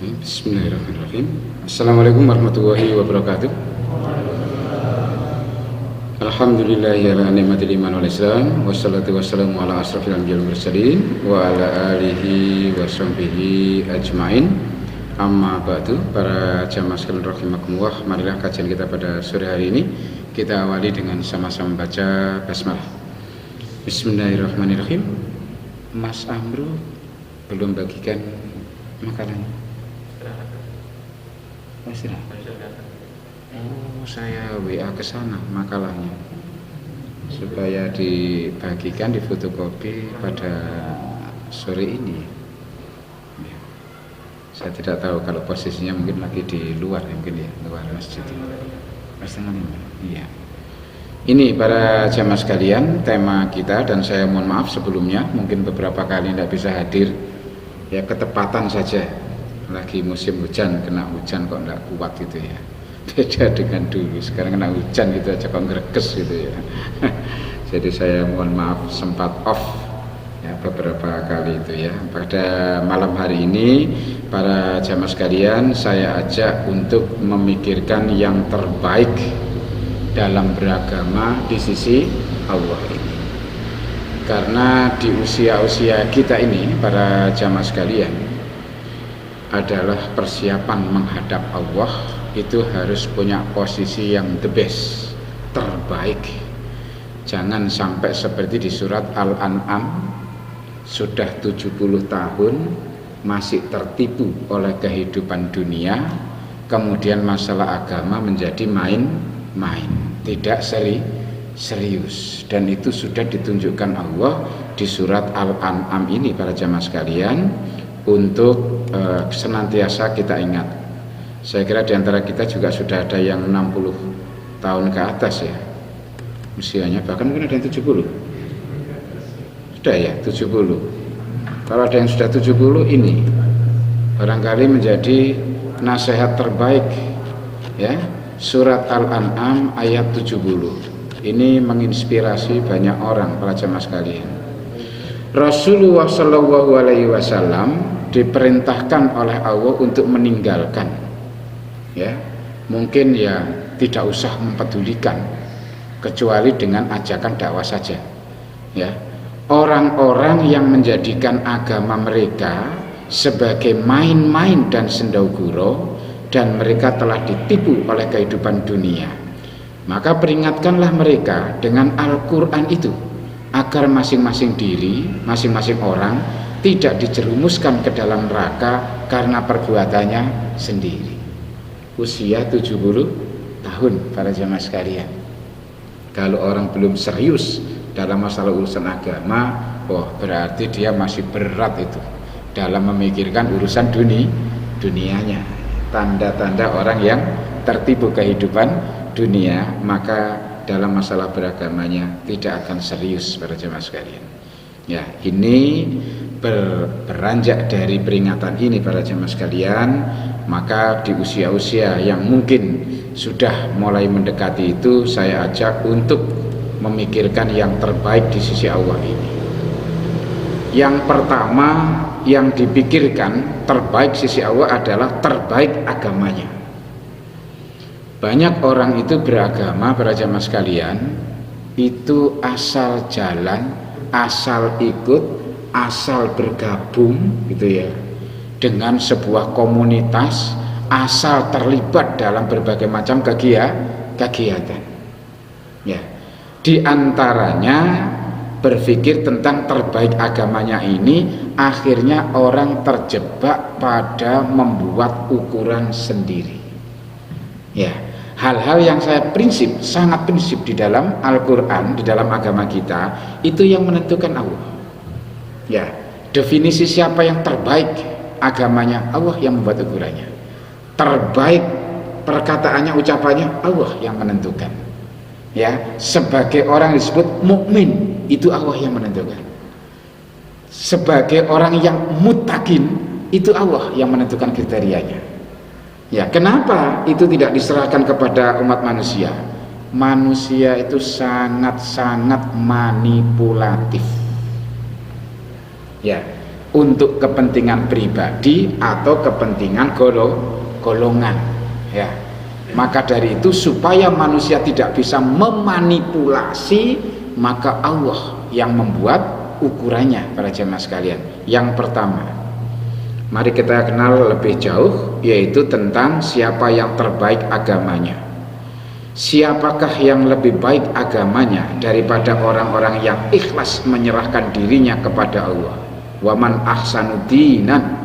Bismillahirrahmanirrahim. Assalamualaikum warahmatullahi wabarakatuh. Alhamdulillahi ala ni'matil iman wal islam, wassalatu wassalamu ala asrafil anbiya'i wal mursalin wa ala alihi wa sahbihi ajmain. Amma ba'du, para jamaah sekalian rahimakumullah, marilah kajian kita pada sore hari ini kita awali dengan sama-sama baca basmalah. Bismillahirrahmanirrahim. Mas Amru belum bagikan makalahnya. Oh, saya WA ke sana makalahnya supaya dibagikan, difotokopi pada sore ini. Ya. Saya tidak tahu kalau posisinya mungkin lagi di luar, mungkin ya, luar masjid. Iya. Ini para jamaah sekalian, tema kita, dan saya mohon maaf sebelumnya, mungkin beberapa kali tidak bisa hadir, ya ketepatan saja. Lagi musim hujan, kena hujan kok enggak kuat gitu ya. Beda dengan dulu, sekarang kena hujan gitu aja kok ngerekes gitu ya. Jadi saya mohon maaf sempat off ya beberapa kali itu ya. Pada malam hari ini para jamaah sekalian, saya ajak untuk memikirkan yang terbaik dalam beragama di sisi Allah ini. Karena di usia-usia kita ini para jamaah sekalian adalah persiapan menghadap Allah, itu harus punya posisi yang the best, terbaik. Jangan sampai seperti di surat Al-An'am, sudah 70 tahun masih tertipu oleh kehidupan dunia, kemudian masalah agama menjadi main-main, tidak serius. Dan itu sudah ditunjukkan Allah di surat Al-An'am ini para jamaah sekalian, untuk senantiasa kita ingat. Saya kira diantara kita juga sudah ada yang 60 tahun ke atas ya usianya, bahkan mungkin ada yang 70. Sudah ya 70. Kalau ada yang sudah 70 ini barangkali menjadi nasihat terbaik ya. Surat Al-An'am ayat 70 ini menginspirasi banyak orang para jemaah sekalian. Rasulullah Shallallahu Alaihi Wasallam diperintahkan oleh Allah untuk meninggalkan, ya mungkin ya tidak usah mempedulikan kecuali dengan ajakan dakwah saja, ya orang-orang yang menjadikan agama mereka sebagai main-main dan sendauguro, dan mereka telah ditipu oleh kehidupan dunia, maka peringatkanlah mereka dengan Al-Quran itu agar masing-masing diri, masing-masing orang tidak dijerumuskan ke dalam neraka karena perbuatannya sendiri. Usia 70 tahun para jamaah sekalian. Kalau orang belum serius dalam masalah urusan agama, berarti dia masih berat itu dalam memikirkan urusan dunianya. Tanda-tanda orang yang tertipu kehidupan dunia, maka dalam masalah beragamanya tidak akan serius para jemaah sekalian. Ya, ini beranjak dari peringatan ini para jemaah sekalian, maka di usia-usia yang mungkin sudah mulai mendekati itu, saya ajak untuk memikirkan yang terbaik di sisi Allah ini. Yang pertama yang dipikirkan terbaik sisi Allah adalah terbaik agamanya. Banyak orang itu beragama para jamaah sekalian itu asal jalan, asal ikut, asal bergabung gitu ya dengan sebuah komunitas, asal terlibat dalam berbagai macam kegiatan. Ya, di antaranya berpikir tentang terbaik agamanya ini, akhirnya orang terjebak pada membuat ukuran sendiri. Ya, hal-hal yang saya sangat prinsip di dalam Al-Quran, di dalam agama kita, itu yang menentukan Allah. Ya, definisi siapa yang terbaik agamanya, Allah yang membuat ukurannya. Terbaik perkataannya, ucapannya, Allah yang menentukan. Ya, sebagai orang disebut mukmin, itu Allah yang menentukan. Sebagai orang yang muttaqin, itu Allah yang menentukan kriterianya. Ya, kenapa itu tidak diserahkan kepada umat manusia? Manusia itu sangat-sangat manipulatif. Ya, untuk kepentingan pribadi atau kepentingan golongan, ya. Maka dari itu supaya manusia tidak bisa memanipulasi, maka Allah yang membuat ukurannya para jemaah sekalian. Yang pertama, mari kita kenal lebih jauh, yaitu tentang siapa yang terbaik agamanya. Siapakah yang lebih baik agamanya daripada orang-orang yang ikhlas menyerahkan dirinya kepada Allah. Waman ahsanu dinan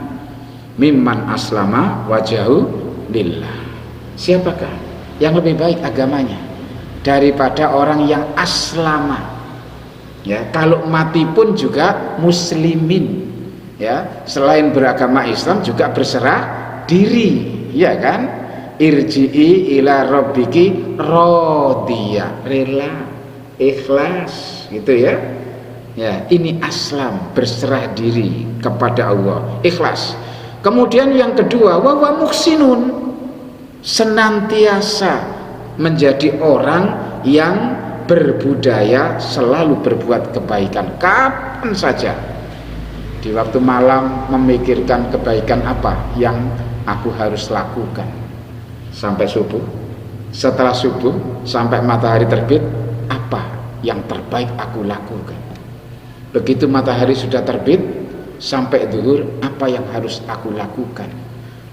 mimman aslama wajahu lillah. Siapakah yang lebih baik agamanya daripada orang yang aslama, ya, kalau mati pun juga muslimin, ya, selain beragama Islam juga berserah diri, ya kan, irji'i ila rabbiki radiyah, rela, ikhlas, gitu ya. Ya, ini aslam, berserah diri kepada Allah, ikhlas. Kemudian yang kedua, wa muhsinun, senantiasa menjadi orang yang berbudaya selalu berbuat kebaikan kapan saja. Di waktu malam memikirkan kebaikan apa yang aku harus lakukan sampai subuh. Setelah subuh sampai matahari terbit, apa yang terbaik aku lakukan. Begitu matahari sudah terbit sampai zuhur, apa yang harus aku lakukan.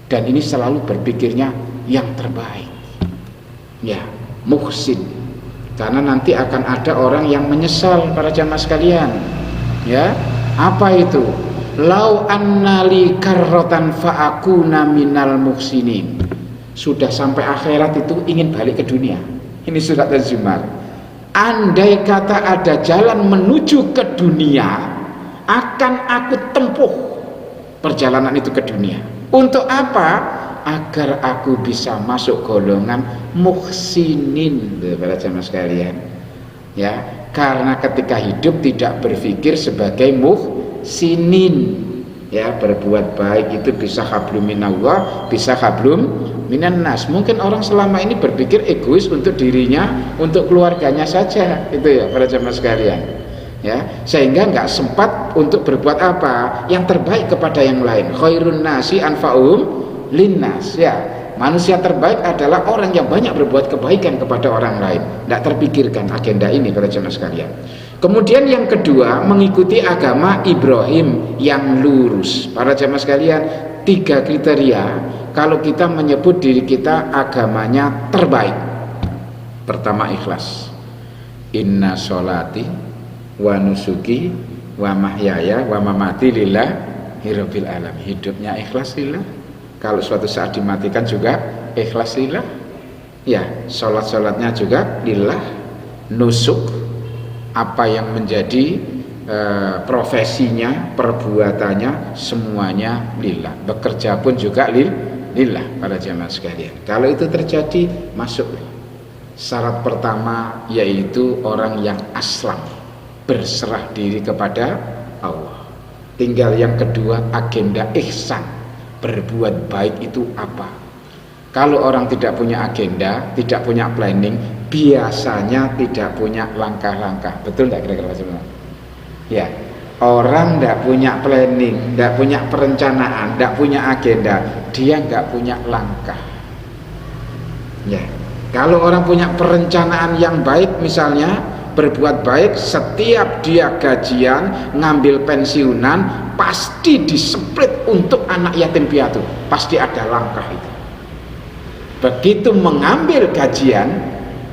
Dan ini selalu berpikirnya yang terbaik, ya, muhsin. Karena nanti akan ada orang yang menyesal para jamaah sekalian, ya. Apa itu? Lau annali karrotan fa'akuna minal muhsinin. Sudah sampai akhirat itu ingin balik ke dunia. Ini surat Az-Zumar. Andai kata ada jalan menuju ke dunia, akan aku tempuh perjalanan itu ke dunia. Untuk apa? Agar aku bisa masuk golongan muhsinin, para jamaah sekalian, ya. Karena ketika hidup tidak berpikir sebagai muhsinin, ya, berbuat baik itu bisa hablum minallah, bisa hablum minan nas. Mungkin orang selama ini berpikir egois untuk dirinya, untuk keluarganya saja, itu ya para jamaah sekalian, ya, sehingga nggak sempat untuk berbuat apa yang terbaik kepada yang lain. Khairun nasi anfa'uhum linnas, ya, manusia terbaik adalah orang yang banyak berbuat kebaikan kepada orang lain. Tidak terpikirkan agenda ini para jemaah sekalian. Kemudian yang kedua, mengikuti agama Ibrahim yang lurus. Para jemaah sekalian, 3 kriteria kalau kita menyebut diri kita agamanya terbaik. Pertama, ikhlas. Inna sholati wa nusuki wa mahyaya wa mamati lillahi rabbil alamin. Hidupnya ikhlas lillah. Kalau suatu saat dimatikan juga ikhlas lillah, ya, sholat-sholatnya juga lillah. Nusuk, apa yang menjadi profesinya, perbuatannya, semuanya lillah. Bekerja pun juga lillah para jamaah sekalian. Kalau itu terjadi, masuk. Syarat pertama yaitu orang yang aslam, berserah diri kepada Allah. Tinggal yang kedua, agenda ihsan, berbuat baik itu apa. Kalau orang tidak punya agenda, tidak punya planning, biasanya tidak punya langkah-langkah. Betul tidak kira-kira semua? Ya, orang tidak punya planning, tidak punya perencanaan, tidak punya agenda, dia nggak punya langkah. Ya, kalau orang punya perencanaan yang baik, misalnya berbuat baik, setiap dia gajian, ngambil pensiunan, pasti disemprit untuk anak yatim piatu, pasti ada langkah itu. Begitu mengambil gajian,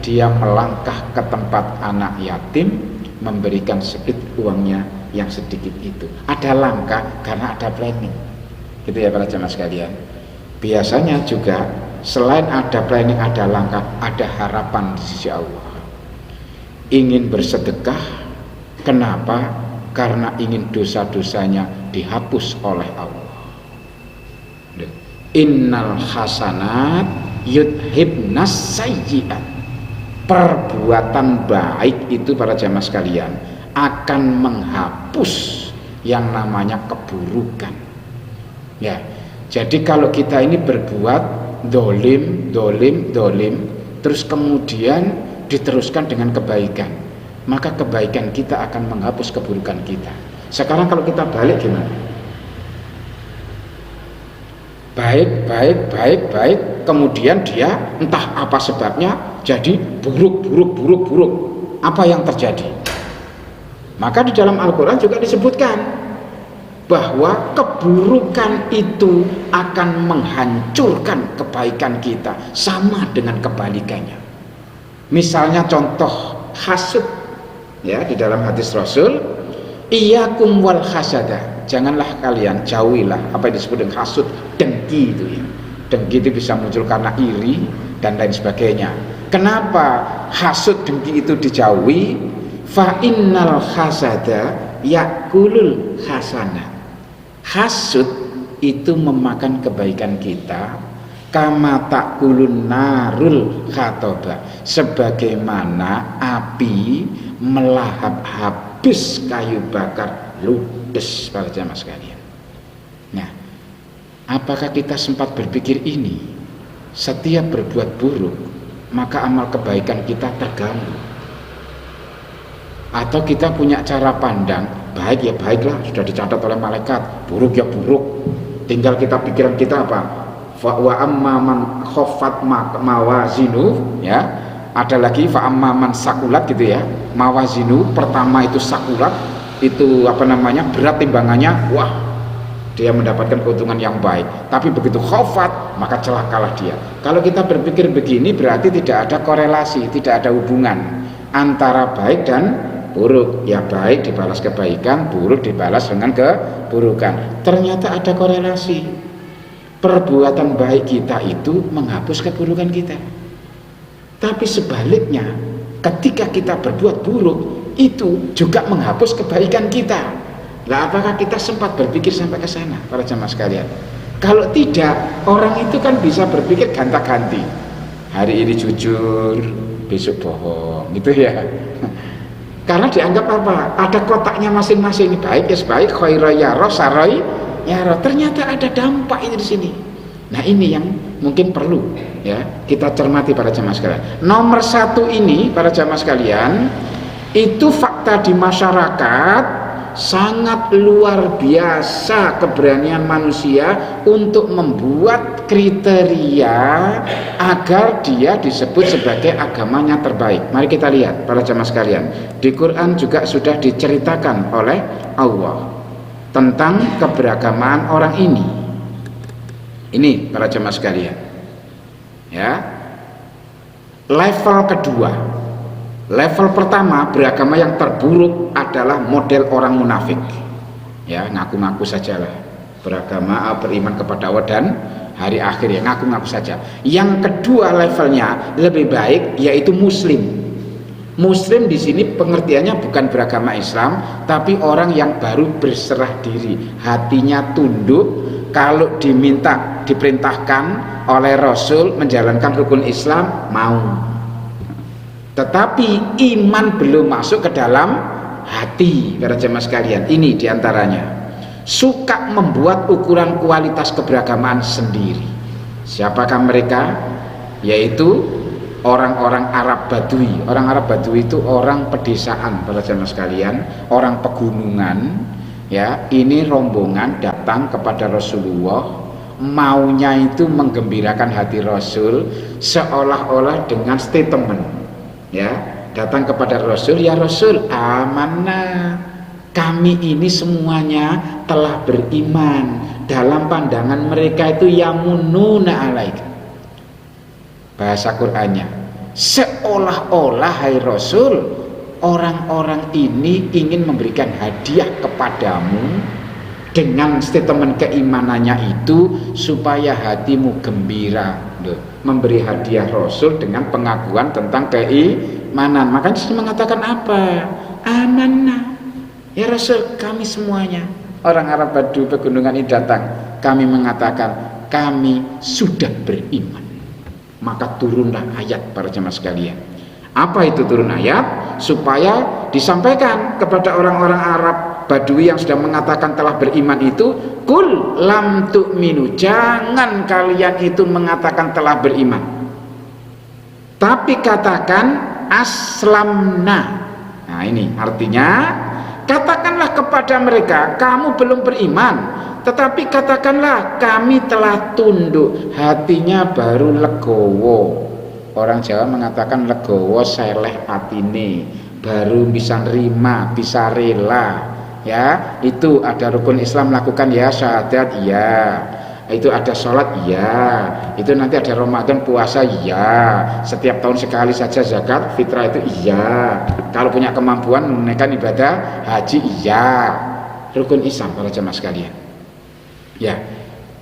dia melangkah ke tempat anak yatim, memberikan sedikit uangnya yang sedikit itu. Ada langkah karena ada planning, gitu ya para jamaah sekalian. Biasanya juga selain ada planning, ada langkah, ada harapan di sisi Allah. Ingin bersedekah, kenapa? Karena ingin dosa-dosanya dihapus oleh Allah. Innal hasanat yudhibnas sayyi'at. Perbuatan baik itu para jamaah sekalian akan menghapus yang namanya keburukan. Ya, jadi kalau kita ini berbuat dolim, terus kemudian diteruskan dengan kebaikan, maka kebaikan kita akan menghapus keburukan kita. Sekarang kalau kita balik gimana? baik, kemudian dia entah apa sebabnya jadi buruk. Apa yang terjadi? Maka di dalam Al-Quran juga disebutkan bahwa keburukan itu akan menghancurkan kebaikan kita, sama dengan kebalikannya. Misalnya contoh hasud, ya, di dalam hadis Rasul, iyyakum wal hasada, janganlah kalian, jauhilah apa yang disebut dengan hasud, dengki itu ya. Dengki itu bisa muncul karena iri dan lain sebagainya. Kenapa hasud, dengki itu dijauhi? Fa innal hasada yakulul hasanah. Hasud itu memakan kebaikan kita, kama takulun narul khatoba, sebagaimana api melahap habis kayu bakar ludes, para jamaah sekalian. Nah, apakah kita sempat berpikir ini? Setiap berbuat buruk, maka amal kebaikan kita terganggu. Atau kita punya cara pandang, baik ya baiklah, sudah dicatat oleh malaikat, buruk ya buruk, tinggal kita pikiran kita apa? Wa amma man khaffat mawazinu, ya, ada lagi fa amma man sakulat gitu ya. Mawazinu pertama itu sakulat, itu apa namanya, berat timbangannya, wah dia mendapatkan keuntungan yang baik. Tapi begitu khaffat, maka celakalah dia. Kalau kita berpikir begini, berarti tidak ada korelasi, tidak ada hubungan antara baik dan buruk. Ya baik dibalas kebaikan, buruk dibalas dengan keburukan. Ternyata ada korelasi. Perbuatan baik kita itu menghapus keburukan kita. Tapi sebaliknya, ketika kita berbuat buruk, itu juga menghapus kebaikan kita. Nah, apakah kita sempat berpikir sampai ke sana, para jamaah sekalian? Kalau tidak, orang itu kan bisa berpikir ganta-ganti. Hari ini jujur, besok bohong, gitu ya. Karena dianggap apa? Ada kotaknya masing-masing. Baik ya baik, khaira yaro, sarai yaro. Ternyata ada dampak ini di sini. Nah, ini yang mungkin perlu ya kita cermati, para jamaah sekalian. Nomor satu ini, para jamaah sekalian, itu fakta di masyarakat. Sangat luar biasa keberanian manusia untuk membuat kriteria agar dia disebut sebagai agamanya terbaik. Mari kita lihat, para jamaah sekalian, di Quran juga sudah diceritakan oleh Allah tentang keberagamaan orang ini. Ini, para jamaah sekalian, ya, level kedua. Level pertama, beragama yang terburuk adalah model orang munafik. Ya, ngaku-ngaku sajalah beragama, beriman kepada Allah dan hari akhir, ya ngaku-ngaku saja. Yang kedua levelnya lebih baik, yaitu muslim. Muslim di sini pengertiannya bukan beragama Islam, tapi orang yang baru berserah diri, hatinya tunduk. Kalau diperintahkan oleh Rasul menjalankan rukun Islam, mau. Tetapi iman belum masuk ke dalam hati, para jemaah sekalian. Ini diantaranya, suka membuat ukuran kualitas keberagamaan sendiri. Siapakah mereka? Yaitu orang-orang Arab Badui. Orang Arab Badui itu orang pedesaan, para jemaah sekalian, orang pegunungan. Ya, ini rombongan datang kepada Rasulullah, maunya itu menggembirakan hati Rasul, seolah-olah dengan statement. Ya, datang kepada Rasul, ya Rasul, amanah, kami ini semuanya telah beriman. Dalam pandangan mereka itu yamununa alaik. Bahasa Qur'annya, seolah-olah hai Rasul, orang-orang ini ingin memberikan hadiah kepadamu dengan statement keimanannya itu supaya hatimu gembira. Memberi hadiah Rasul dengan pengakuan tentang keimanan. Makanya dia mengatakan apa? Amanah, ya Rasul, kami semuanya. Orang Arab Badui pegunungan ini datang, kami mengatakan kami sudah beriman. Maka turunlah ayat, para jemaah sekalian. Apa itu turun ayat? Supaya disampaikan kepada orang-orang Arab Badui yang sudah mengatakan telah beriman itu, kul lam tu'minu, jangan kalian itu mengatakan telah beriman, tapi katakan aslamna. Nah, ini artinya katakanlah kepada mereka, kamu belum beriman, tetapi katakanlah kami telah tunduk, hatinya baru legowo. Orang Jawa mengatakan legowo seleh atine, baru bisa nerima, bisa rela. Ya, itu ada rukun Islam lakukan ya, syahadat ya, itu ada sholat ya, itu nanti ada Ramadan puasa ya, setiap tahun sekali saja zakat fitrah itu iya, kalau punya kemampuan menunaikan ibadah haji iya, rukun Islam para jamaah sekalian. Ya,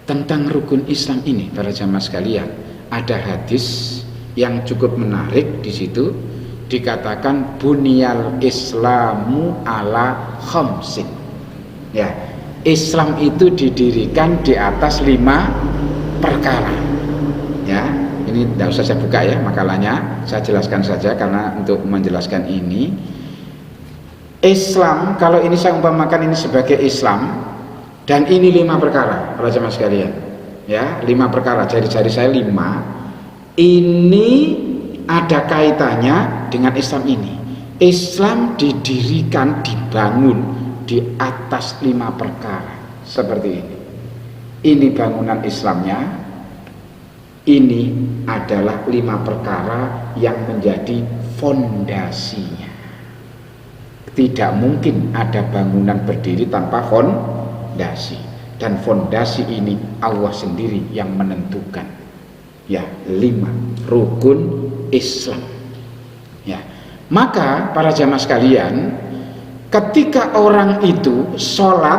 tentang rukun Islam ini para jamaah sekalian, ada hadis yang cukup menarik di situ. Dikatakan bunyal Islamu ala khamsin. Ya, Islam itu didirikan di atas 5 perkara. Ya, ini tidak usah saya buka ya makalahnya, saya jelaskan saja karena untuk menjelaskan ini. Islam, kalau ini saya umpamakan ini sebagai Islam, dan ini 5 perkara, para jemaah sekalian. Ya, 5 perkara, jari-jari saya 5. Ini ada kaitannya dengan Islam ini. Islam didirikan, dibangun di atas 5 perkara seperti ini. Ini bangunan Islamnya. Ini adalah 5 perkara yang menjadi fondasinya. Tidak mungkin ada bangunan berdiri tanpa fondasi, dan fondasi ini Allah sendiri yang menentukan. Ya, 5 rukun Islam. Ya, maka para jamaah sekalian, ketika orang itu sholat,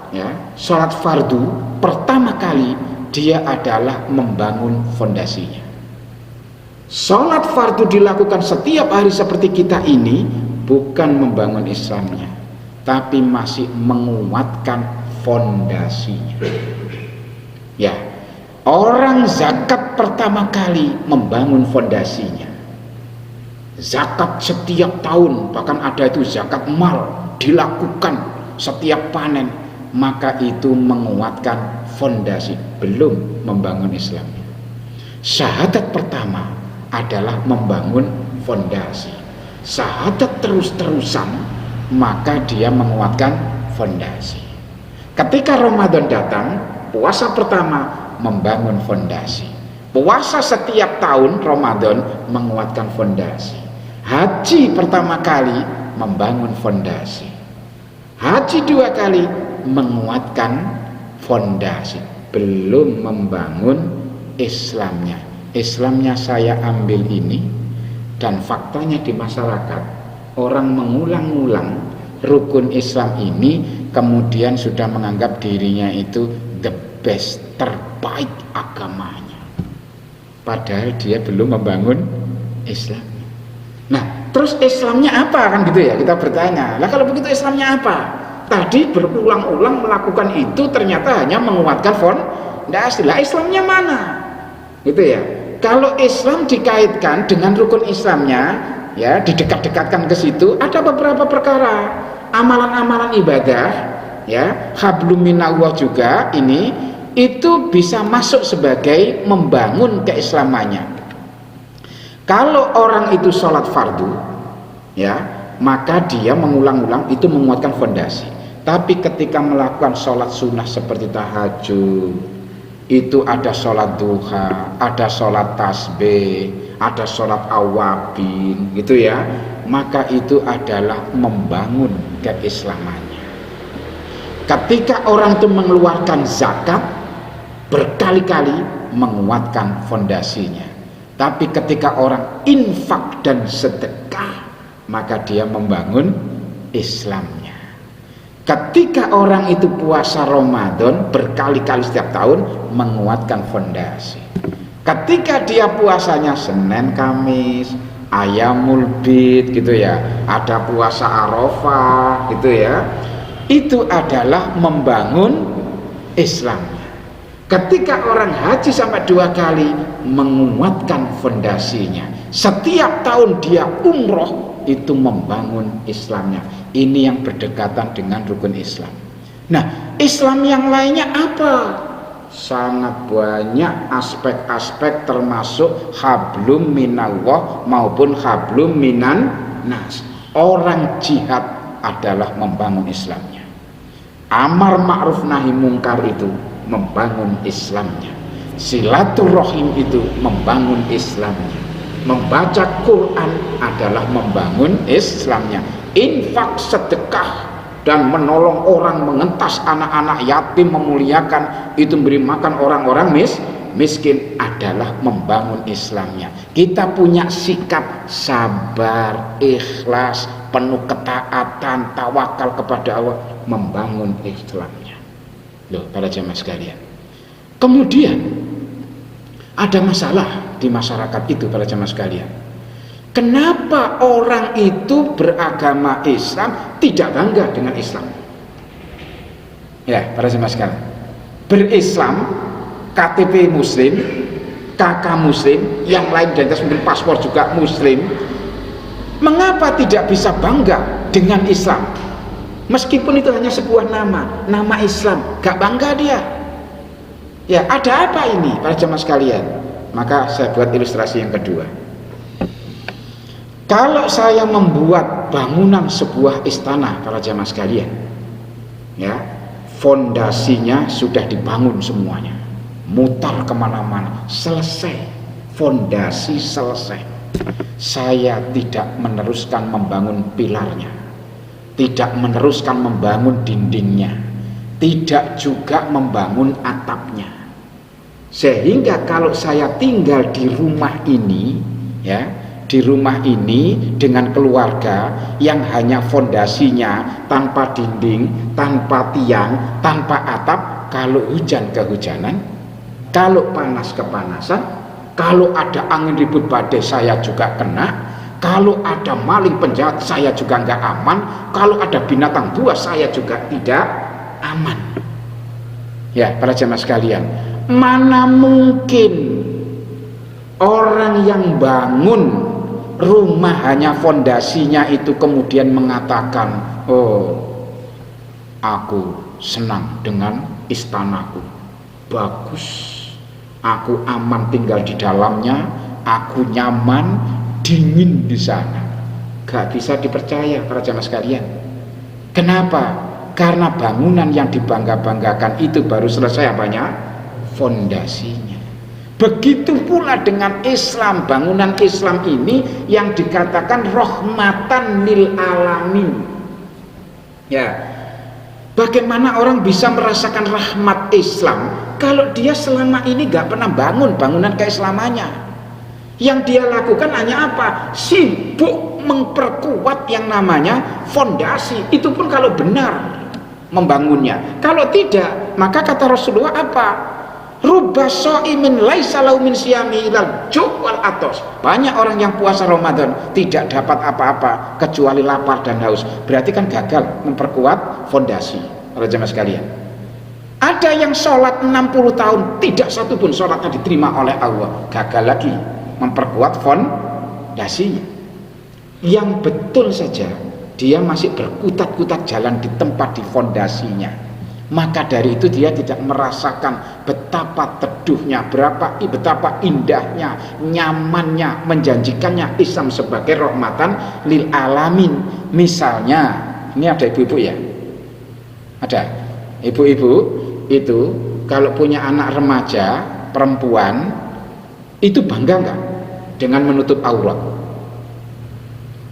ya, sholat fardu, pertama kali dia adalah membangun fondasinya. Sholat fardu dilakukan setiap hari seperti kita ini, bukan membangun Islamnya, tapi masih menguatkan fondasinya. Ya, orang zakat pertama kali membangun fondasinya. Zakat setiap tahun, bahkan ada itu zakat mal dilakukan setiap panen, maka itu menguatkan fondasi, belum membangun Islamnya. Syahadat pertama adalah membangun fondasi. Syahadat terus-terusan, maka dia menguatkan fondasi. Ketika Ramadan datang, puasa pertama membangun fondasi. Puasa setiap tahun Ramadan menguatkan fondasi. Haji pertama kali membangun fondasi. Haji 2 kali menguatkan fondasi, belum membangun Islamnya. Islamnya saya ambil ini, dan faktanya di masyarakat orang mengulang-ulang rukun Islam ini, kemudian sudah menganggap dirinya itu the best, terbaik agamanya, padahal dia belum membangun Islam. Nah, terus Islamnya apa, kan gitu ya, kita bertanya. Lah kalau begitu Islamnya apa? Tadi berulang-ulang melakukan itu ternyata hanya menguatkan fondasi. Lah Islamnya mana? Gitu ya. Kalau Islam dikaitkan dengan rukun Islamnya, ya didekat-dekatkan ke situ, ada beberapa perkara, amalan-amalan ibadah, ya, hablum minallah juga ini, itu bisa masuk sebagai membangun keislamannya. Kalau orang itu sholat fardu, ya, maka dia mengulang-ulang itu menguatkan fondasi. Tapi ketika melakukan sholat sunnah seperti tahajud, itu ada sholat duha, ada sholat tasbih, ada sholat awabin, gitu ya, maka itu adalah membangun keislamannya. Ketika orang itu mengeluarkan zakat, berkali-kali menguatkan fondasinya. Tapi ketika orang infak dan sedekah, maka dia membangun Islamnya. Ketika orang itu puasa Ramadan berkali-kali setiap tahun, menguatkan fondasi. Ketika dia puasanya Senin, Kamis, Ayamul Bid, gitu ya, ada puasa Arafah, gitu ya, itu adalah membangun Islamnya. Ketika orang haji sampai 2 kali, menguatkan fondasinya. Setiap tahun dia umroh, itu membangun Islamnya. Ini yang berdekatan dengan rukun Islam. Nah, Islam yang lainnya apa? Sangat banyak aspek-aspek, termasuk hablum minallah maupun hablum minan nas. Orang jihad adalah membangun Islamnya. Amar ma'ruf nahi mungkar itu membangun Islamnya. Silaturahim itu membangun Islamnya. Membaca Quran adalah membangun Islamnya. Infak, sedekah, dan menolong orang, mengentas anak-anak yatim, memuliakan, itu memberi makan orang-orang miskin adalah membangun Islamnya. Kita punya sikap sabar, ikhlas, penuh ketaatan, tawakal kepada Allah, membangun Islamnya. Loh, para jemaah sekalian. Kemudian ada masalah di masyarakat itu, para jemaah sekalian. Kenapa orang itu beragama Islam tidak bangga dengan Islam? Ya, para jemaah sekalian. Berislam, KTP Muslim, KK Muslim, yang lain dan mungkin paspor juga Muslim. Mengapa tidak bisa bangga dengan Islam? Meskipun itu hanya sebuah nama Islam, gak bangga dia. Ya, ada apa ini, para jemaah sekalian? Maka saya buat ilustrasi yang kedua. Kalau saya membuat bangunan sebuah istana, para jemaah sekalian, ya, fondasinya sudah dibangun semuanya, mutar kemana-mana, selesai, fondasi selesai. Saya tidak meneruskan membangun pilarnya, tidak meneruskan membangun dindingnya, tidak juga membangun atapnya. Sehingga kalau saya tinggal di rumah ini, ya, di rumah ini dengan keluarga yang hanya fondasinya, tanpa dinding, tanpa tiang, tanpa atap, kalau hujan kehujanan, kalau panas kepanasan, kalau ada angin ribut badai saya juga kena, kalau ada maling penjahat saya juga nggak aman, kalau ada binatang buas saya juga tidak aman. Ya, para jemaah sekalian, mana mungkin orang yang bangun rumah hanya fondasinya itu kemudian mengatakan, oh, aku senang dengan istanaku, bagus, aku aman tinggal di dalamnya, aku nyaman, dingin di sana. Gak bisa dipercaya, para jemaah sekalian. Kenapa? Karena bangunan yang dibangga-banggakan itu baru selesai apanya? Fondasinya. Begitu pula dengan Islam, bangunan Islam ini yang dikatakan rahmatan lil alamin. Ya, bagaimana orang bisa merasakan rahmat Islam kalau dia selama ini gak pernah bangun bangunan keislamannya? Yang dia lakukan hanya apa? Sibuk memperkuat yang namanya fondasi. Itu pun kalau benar membangunnya. Kalau tidak, maka kata Rasulullah apa? Rubba shaimin laisa lahu min siyami ilal ju' wal atos. Banyak orang yang puasa Ramadan tidak dapat apa-apa kecuali lapar dan haus. Berarti kan gagal memperkuat fondasi. Para jemaah sekalian, ada yang sholat 60 tahun tidak satu pun sholatnya diterima oleh Allah. Gagal lagi memperkuat fondasinya. Yang betul saja dia masih berkutat-kutat jalan di tempat di fondasinya. Maka dari itu dia tidak merasakan betapa teduhnya, betapa indahnya, nyamannya, menjanjikannya Islam sebagai rahmatan lil alamin. Misalnya, ini ada ibu-ibu ya, ada ibu-ibu itu kalau punya anak remaja perempuan itu bangga nggak dengan menutup aurat?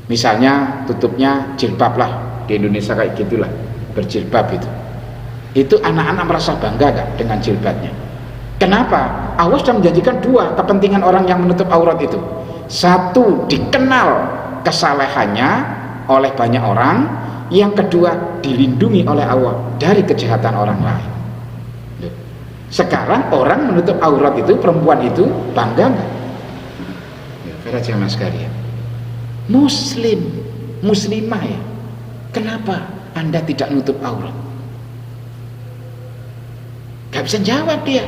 Misalnya tutupnya jilbab lah, di Indonesia kayak gitulah, berjilbab itu anak-anak merasa bangga gak dengan jilbabnya? Kenapa? Allah sudah menjanjikan dua kepentingan orang yang menutup aurat itu. Satu, dikenal kesalehannya oleh banyak orang. Yang kedua, dilindungi oleh Allah dari kejahatan orang lain. Sekarang orang menutup aurat itu, perempuan itu bangga gak? Ya, para jemaah sekalian, Muslim, muslimah ya, kenapa Anda tidak menutup aurat? Gak bisa jawab dia.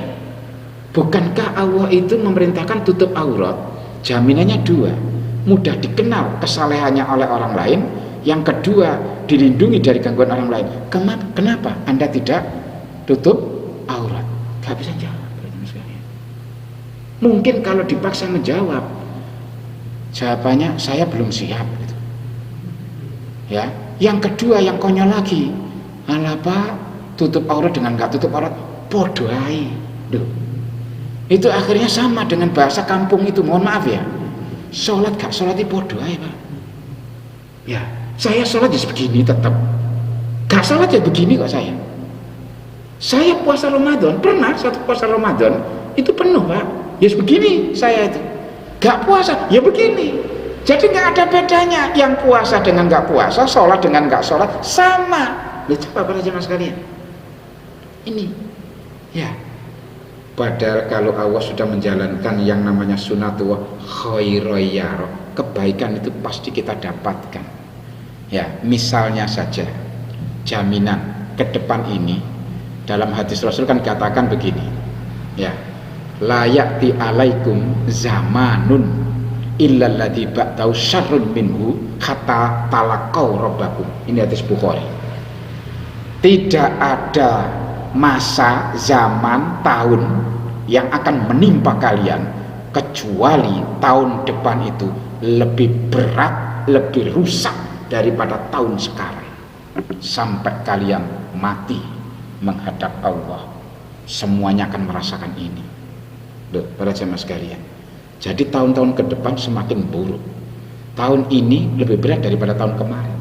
Bukankah Allah itu memerintahkan tutup aurat? Jaminannya dua, mudah dikenal kesalehannya oleh orang lain. Yang kedua, dilindungi dari gangguan orang lain. Kenapa Anda tidak tutup aurat? Gak bisa jawab. Mungkin kalau dipaksa menjawab, jawabannya saya belum siap gitu. Ya, Yang kedua yang konyol lagi, alah Pak, tutup aurat dengan nggak tutup aurat podo ae. Duh. Itu akhirnya sama dengan bahasa kampung itu, mohon maaf ya. Sholat gak sholat itu podo ae Pak. Ya, saya sholat ya begini tetap. Gak sholat ya begini kok saya. Saya puasa Ramadan, pernah satu puasa Ramadan itu penuh Pak. Ya begini saya itu. Gak puasa, ya begini. Jadi nggak ada bedanya, yang puasa dengan nggak puasa, sholat dengan nggak sholat sama. Lihat coba para jemaah sekalian. Ini, ya. Padahal kalau Allah sudah menjalankan yang namanya sunatullah khairoyaro, kebaikan itu pasti kita dapatkan. Ya, misalnya saja jaminan ke depan ini dalam hadis Rasul kan katakan begini, ya, layak ti alaikum zamanun illalladzi ba'dahu syarrun minhu hatta talaqau rabbakum. Ini hadis Bukhari. Tidak ada masa, zaman, tahun yang akan menimpa kalian kecuali tahun depan itu lebih berat, lebih rusak daripada tahun sekarang. Sampai kalian mati menghadap Allah, semuanya akan merasakan ini. Loh, para jemaah sekalian. Jadi tahun-tahun ke depan semakin buruk. Tahun ini lebih berat daripada tahun kemarin.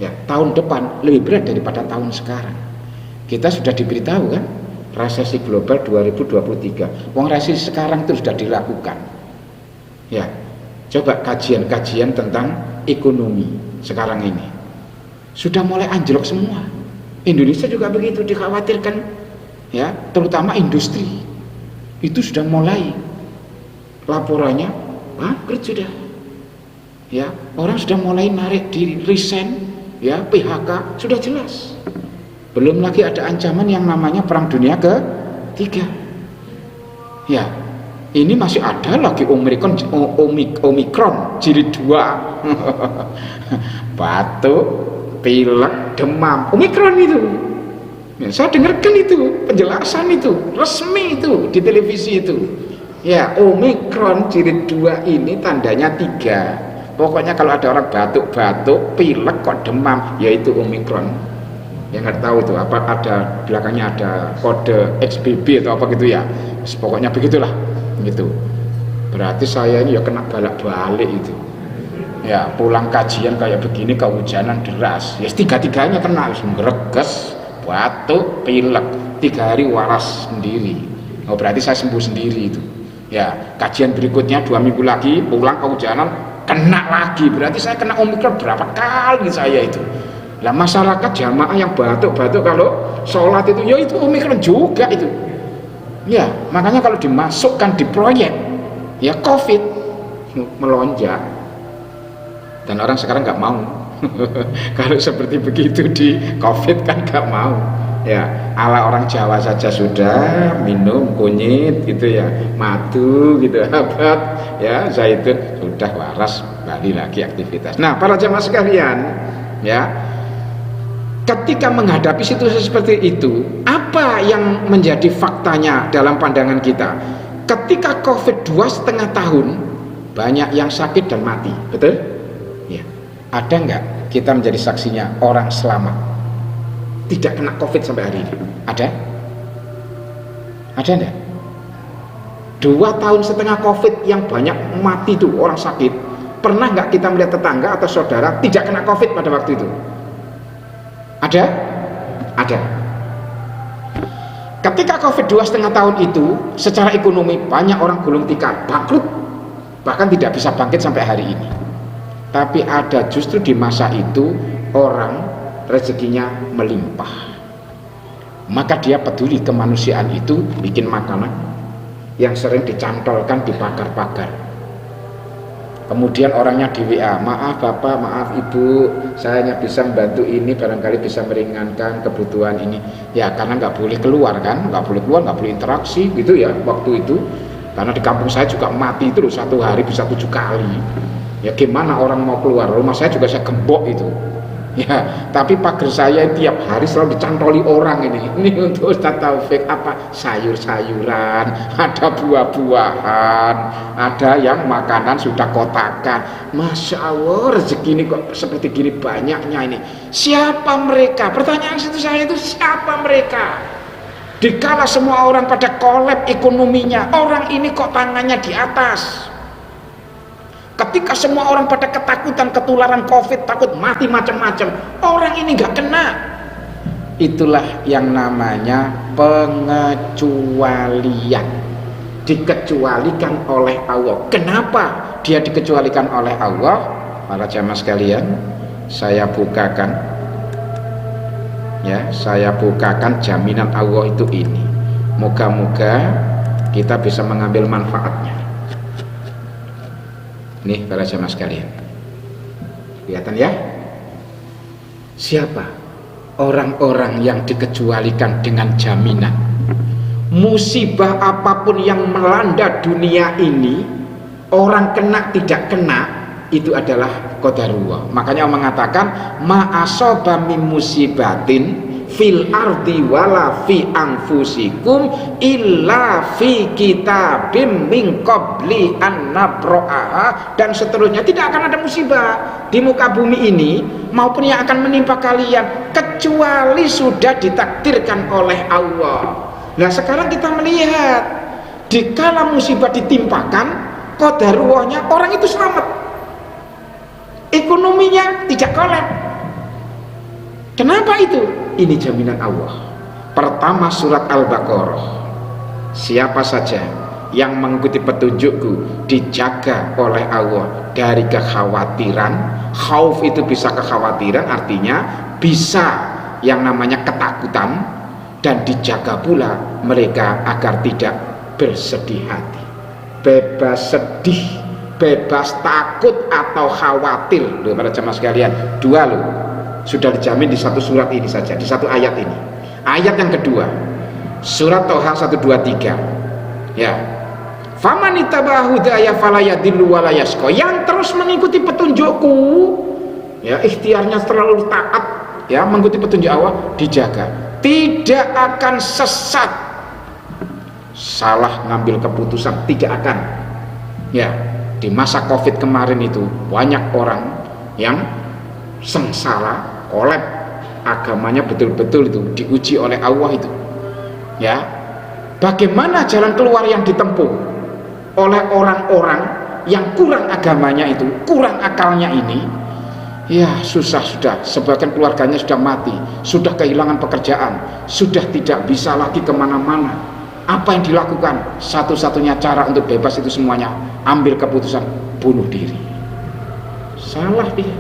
Ya, tahun depan lebih berat daripada tahun sekarang. Kita sudah diberitahu kan, resesi global 2023. Wong resesi sekarang itu sudah dilakukan. Ya, coba kajian-kajian tentang ekonomi sekarang ini sudah mulai anjlok semua. Indonesia juga begitu, dikhawatirkan. Ya, terutama industri itu sudah mulai laporannya bangkrut sudah. Ya, orang sudah mulai narik diri, resign, ya, PHK sudah jelas. Belum lagi ada ancaman yang namanya perang dunia ketiga. Ya, ini masih ada lagi Omikron jilid 2. Batuk, pilek, demam, Omikron itu. Ya, saya dengarkan itu penjelasan itu resmi itu di televisi itu. Ya, Omikron jilid 2 ini tandanya 3. Pokoknya kalau ada orang batuk-batuk, pilek kok demam, yaitu Omikron. Ya nggak tahu itu apa, ada belakangnya ada kode XBB atau apa gitu ya. Pokoknya begitulah gitu. Berarti saya ini ya kena balik itu. Ya, pulang kajian kayak begini kehujanan deras. Ya tiga-tiganya kena, greges, batuk, pilek. 3 hari waras sendiri. Oh, berarti saya sembuh sendiri itu. Ya, kajian berikutnya 2 minggu lagi pulang kehujanan kena lagi, berarti saya kena Omikron berapa kali saya itu. Lah masyarakat jamaah yang batuk-batuk kalau sholat itu, ya itu Omikron juga itu. Ya, makanya kalau dimasukkan di proyek ya COVID melonjak, dan orang sekarang nggak mau. Kalau seperti begitu di COVID kan nggak mau. Ya, ala orang Jawa saja sudah minum kunyit gitu ya, madu gitu, obat ya, zaitun, sudah waras, balik lagi aktivitas. Nah, para jemaah sekalian, ya, ketika menghadapi situasi seperti itu, apa yang menjadi faktanya dalam pandangan kita? Ketika COVID 2,5 tahun, banyak yang sakit dan mati, betul? Ya, ada nggak kita menjadi saksinya orang selamat tidak kena COVID sampai hari ini? Ada? Ada enggak? 2,5 tahun COVID yang banyak mati itu orang sakit. Pernah nggak kita melihat tetangga atau saudara tidak kena COVID pada waktu itu? Ada? Ada. Ketika COVID 2,5 tahun itu, secara ekonomi banyak orang gulung tikar, bangkrut, bahkan tidak bisa bangkit sampai hari ini. Tapi ada justru di masa itu orang rezekinya melimpah, maka dia peduli kemanusiaan itu, bikin makanan yang sering dicantolkan di pagar-pagar. Kemudian orangnya di WA, maaf bapak, maaf ibu, saya hanya bisa membantu ini, barangkali bisa meringankan kebutuhan ini. Ya karena nggak boleh keluar kan, nggak boleh keluar, nggak boleh interaksi gitu ya waktu itu. Karena di kampung saya juga mati itu loh, 1 hari bisa 7 kali. Ya gimana orang mau keluar, rumah saya juga saya gembok itu. Ya, tapi pagar saya tiap hari selalu dicantoli orang ini. Ini untuk Ustaz Taufik apa? Sayur-sayuran, ada buah-buahan, ada yang makanan sudah kotakan. Masya Allah, rezeki ini kok seperti gini banyaknya ini. Siapa mereka? Pertanyaan situ saya itu siapa mereka? Dikala semua orang pada kolab ekonominya, orang ini kok tangannya di atas. Ketika semua orang pada ketakutan ketularan COVID, takut mati macam-macam, orang ini nggak kena. Itulah yang namanya pengecualian. Dikecualikan oleh Allah. Kenapa dia dikecualikan oleh Allah? Para jamaah sekalian, saya bukakan, ya, saya bukakan jaminan Allah itu ini. Moga-moga kita bisa mengambil manfaatnya. Nih para jamaah sekalian, kelihatan ya? Siapa orang-orang yang dikecualikan dengan jaminan? Musibah apapun yang melanda dunia ini, orang kena tidak kena, itu adalah qadarullah. Makanya Allah mengatakan ma'asoba min musibatin fil ardi wala fi anfusikum illa fi kitabim min qabli an nabra'aha, dan seterusnya. Tidak akan ada musibah di muka bumi ini maupun yang akan menimpa kalian kecuali sudah ditakdirkan oleh Allah. Nah sekarang kita melihat dikala musibah ditimpakan, qadarullah-nya orang itu selamat, ekonominya tidak kolab. Kenapa itu? Ini jaminan Allah. Pertama surat Al-Baqarah. Siapa saja yang mengikuti petunjukku dijaga oleh Allah dari kekhawatiran. Khauf itu bisa kekhawatiran, artinya bisa yang namanya ketakutan, dan dijaga pula mereka agar tidak bersedih hati. Bebas sedih, bebas takut atau khawatir. Loh para jamaah sekalian, dua loh sudah dijamin di satu surat ini saja, di satu ayat ini. Ayat yang kedua, surat Toha 123. Ya. Faman ittaba'a hudaya fala yadillu wa la yashqa. Yang terus mengikuti petunjukku, ya, ikhtiarnya terlalu taat, ya, mengikuti petunjuk Allah, dijaga, tidak akan sesat. Salah ngambil keputusan tidak akan. Ya, di masa Covid kemarin itu banyak orang yang sengsara, kolab, agamanya betul-betul itu diuji oleh Allah itu. Ya, bagaimana jalan keluar yang ditempuh oleh orang-orang yang kurang agamanya itu, kurang akalnya ini? Ya susah sudah, sebagian keluarganya sudah mati, sudah kehilangan pekerjaan, sudah tidak bisa lagi kemana-mana. Apa yang dilakukan? Satu-satunya cara untuk bebas itu semuanya, ambil keputusan bunuh diri. Salah dia,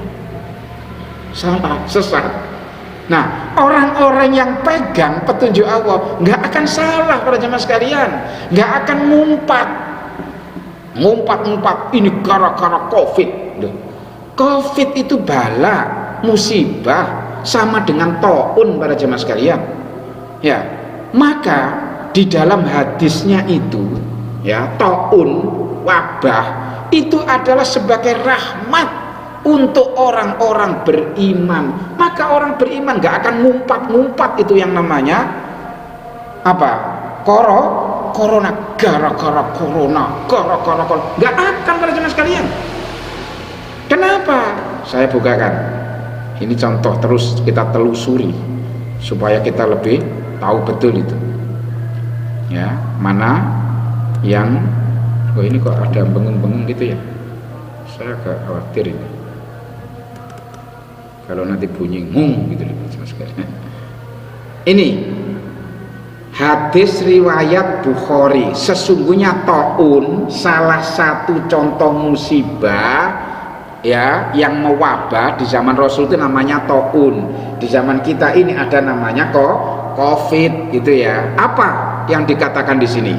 salah, sesat. Nah, orang-orang yang pegang petunjuk Allah nggak akan salah para jemaah sekalian, nggak akan ngumpat ini gara-gara COVID. COVID itu bala, musibah, sama dengan taun para jemaah sekalian. Ya, maka di dalam hadisnya itu, ya, taun, wabah itu adalah sebagai rahmat untuk orang-orang beriman. Maka orang beriman gak akan ngumpat-ngumpat itu yang namanya apa? Corona, gara-gara corona, gak akan para jemaah sekalian. Kenapa? Saya bukakan. Ini contoh, terus kita telusuri supaya kita lebih tahu betul itu. Ya, mana yang ini kok ada bengung-bengung gitu ya. Saya agak khawatir ini. Kalau nanti bunyi ngung gitu loh. Ini hadis riwayat Bukhari. Sesungguhnya taun salah satu contoh musibah, ya, yang mewabah di zaman Rasul itu namanya taun. Di zaman kita ini ada namanya COVID gitu ya. Apa yang dikatakan di sini?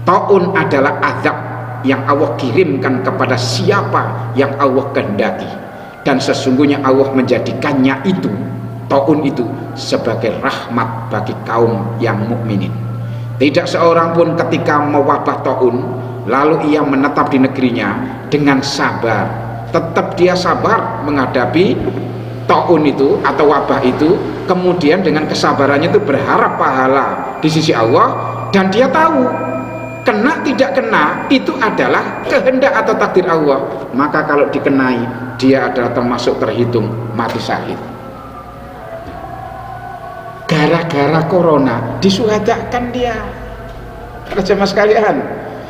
Taun adalah azab yang Allah kirimkan kepada siapa yang Allah kehendaki. Dan sesungguhnya Allah menjadikannya itu, taun itu, sebagai rahmat bagi kaum yang mukminin. Tidak seorang pun ketika mewabah taun lalu ia menetap di negerinya dengan sabar. Tetap dia sabar menghadapi taun itu atau wabah itu, kemudian dengan kesabarannya itu berharap pahala di sisi Allah, dan dia tahu kena tidak kena itu adalah kehendak atau takdir Allah, maka kalau dikenai dia adalah termasuk terhitung mati syahid. Gara-gara corona disuhadakan dia, para jemaah sekalian.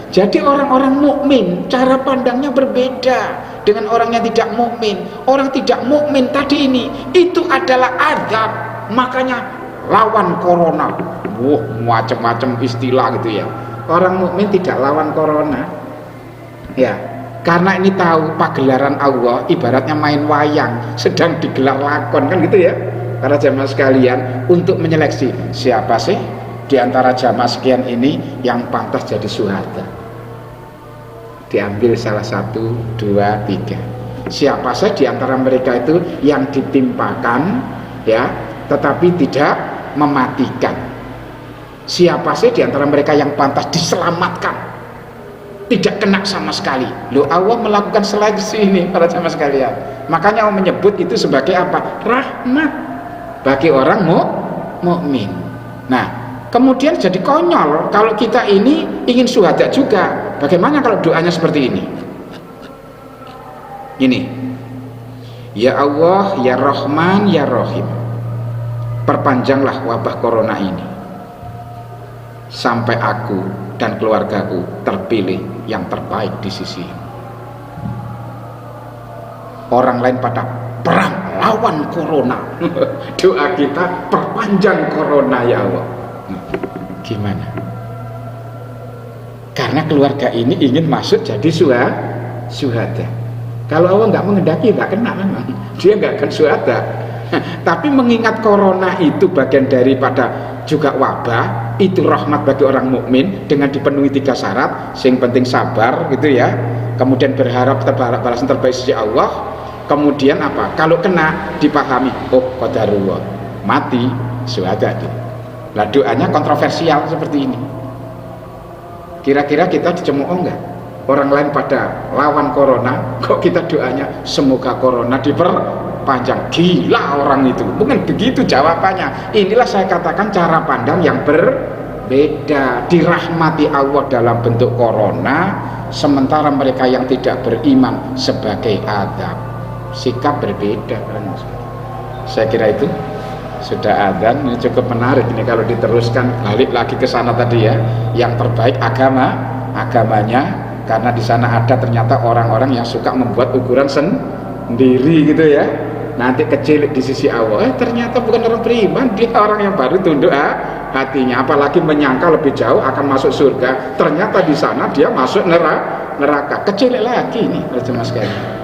Jadi orang-orang mukmin cara pandangnya berbeda dengan orang yang tidak mukmin. Orang tidak mukmin tadi ini itu adalah azab, makanya lawan corona. Macam-macam istilah gitu ya. Orang mukmin tidak lawan corona, ya, karena ini tahu pagelaran Allah ibaratnya main wayang sedang digelar lakon, kan gitu ya. Para jamaah sekalian, untuk menyeleksi siapa sih di antara jamaah sekian ini yang pantas jadi syuhada. Diambil salah 1, 2, 3. Siapa sih di antara mereka itu yang ditimpakan, ya, tetapi tidak mematikan. Siapa sih di antara mereka yang pantas diselamatkan, tidak kena sama sekali. Loh, Allah melakukan seleksi ini, para jamaah sekalian. Makanya Allah menyebut itu sebagai apa? Rahmat bagi orang mukmin. Nah, kemudian jadi konyol kalau kita ini ingin syuhada juga. Bagaimana kalau doanya seperti ini? Ini, ya Allah, ya Rahman, ya Rahim, perpanjanglah wabah corona ini sampai aku dan keluargaku terpilih yang terbaik di sisi. Orang lain pada perang lawan corona. Doa kita, perpanjang corona ya Allah. Gimana? Karena keluarga ini ingin masuk jadi syuhada. Kalau Allah nggak menghendaki, nggak kena memang. Dia nggak akan syuhada. Tapi mengingat corona itu bagian daripada juga wabah, itu rahmat bagi orang mukmin dengan dipenuhi 3 syarat. Yang penting sabar gitu ya. Kemudian berharap balasan terbaik sisi Allah. Kemudian apa? Kalau kena dipahami, oh qadarullah, mati syuhada. Lah doanya kontroversial seperti ini. Kira-kira kita dicemooh enggak? Orang lain pada lawan corona, kok kita doanya semoga corona diperpanjang. Gila orang itu. Bukan begitu jawabannya. Inilah saya katakan cara pandang yang berbeda. Dirahmati Allah dalam bentuk corona, sementara mereka yang tidak beriman sebagai azab. Sikap berbeda. Saya kira itu sudah adzan. Ini cukup menarik ini kalau diteruskan, balik lagi ke sana tadi ya, yang terbaik agamanya, karena di sana ada ternyata orang-orang yang suka membuat ukuran sendiri gitu ya, nanti kecil di sisi Allah. Ternyata bukan orang beriman, dia orang yang baru tunduk hatinya, apalagi menyangka lebih jauh akan masuk surga, ternyata di sana dia masuk neraka. Kecil lagi nih, berjemaah sekalian.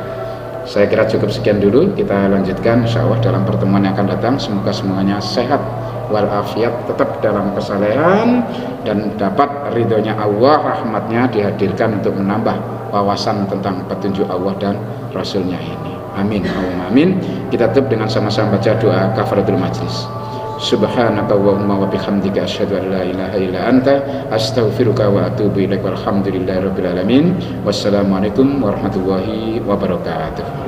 Saya kira cukup sekian dulu, kita lanjutkan insya Allah dalam pertemuan yang akan datang. Semoga semuanya sehat walafiat, tetap dalam kesalehan, dan dapat ridhonya Allah, rahmatnya dihadirkan untuk menambah wawasan tentang petunjuk Allah dan Rasulnya ini. Amin, Allahumma amin. Kita tutup dengan sama-sama baca doa kafaratul majlis. Subhanaka Allahumma wa bihamdika asyhadu an la ilaha illa anta astaghfiruka wa atubu ilaik. Walhamdulillahirabbil alamin. Wassalamualaikum warahmatullahi wabarakatuh.